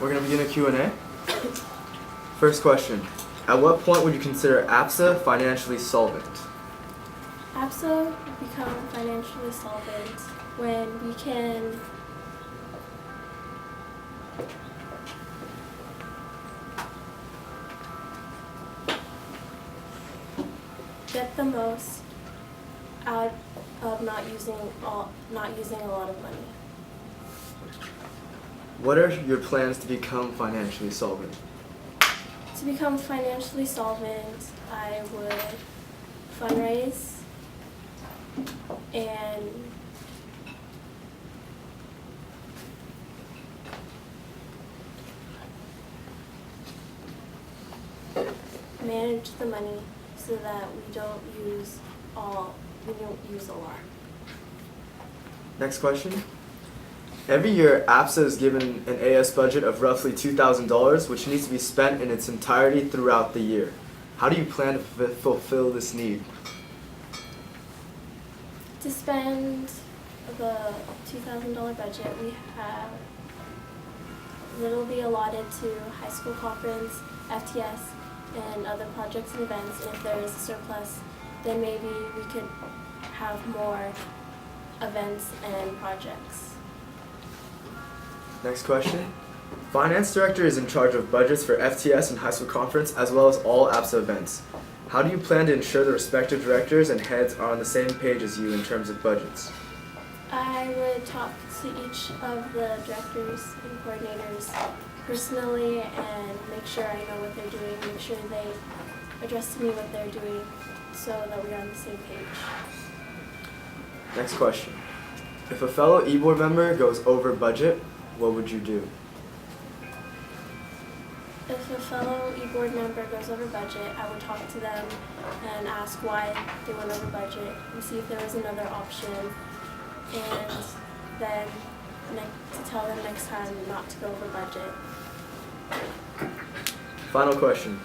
We're going to begin a Q&A. First question. At what point would you consider APSA financially solvent? APSA would become financially solvent when we can get the most out of not using a lot of money. What are your plans to become financially solvent? To become financially solvent, I would fundraise and manage the money so that we don't use a lot. Next question. Every year, APSA is given an AS budget of roughly $2,000, which needs to be spent in its entirety throughout the year. How do you plan to fulfill this need? To spend the $2,000 budget, it'll be allotted to high school conference, FTS, and other projects and events. And if there is a surplus, then maybe we could have more events and projects. Next question. Finance Director is in charge of budgets for FTS and high school conference as well as all APSA events. How do you plan to ensure the respective directors and heads are on the same page as you in terms of budgets? I would talk to each of the directors and coordinators personally and make sure I know what they're doing, make sure they address to me what they're doing so that we're on the same page. Next question. If a fellow e-board member goes over budget, what would you do? If a fellow e-board member goes over budget, I would talk to them and ask why they went over budget and see if there was another option, and then to tell them next time not to go over budget. Final question.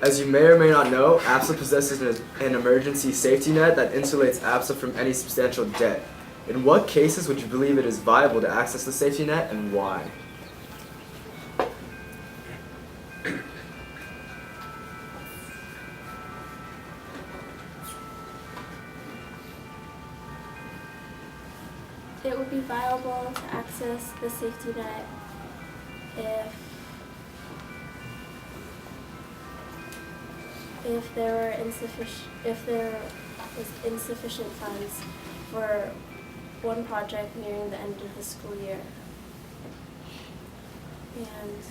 As you may or may not know, APSA possesses an emergency safety net that insulates APSA from any substantial debt. In what cases would you believe it is viable to access the safety net and why? It would be viable to access the safety net if there was insufficient funds for one project nearing the end of the school year. And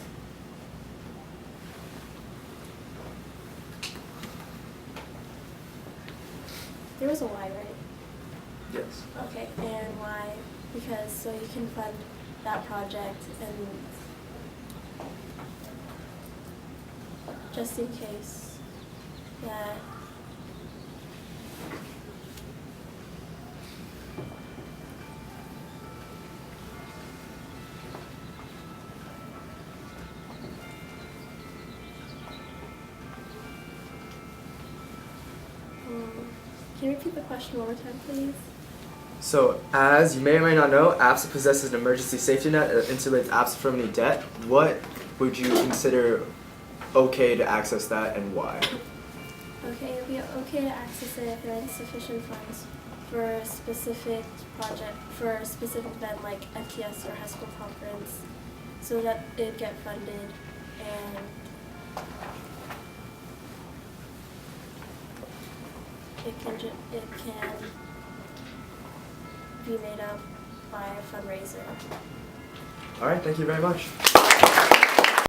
there was a why, right? Yes. Okay, and why? Because so you can fund that project and just in case that can you repeat the question one more time, please? So, as you may or may not know, APSA possesses an emergency safety net that insulates APSA from any debt. What would you consider okay to access that and why? Okay, it would be okay to access it if there are insufficient funds for a specific project, for a specific event like FTS or high school conference, so that it'd get funded and it can be made up by a fundraiser. All right, thank you very much.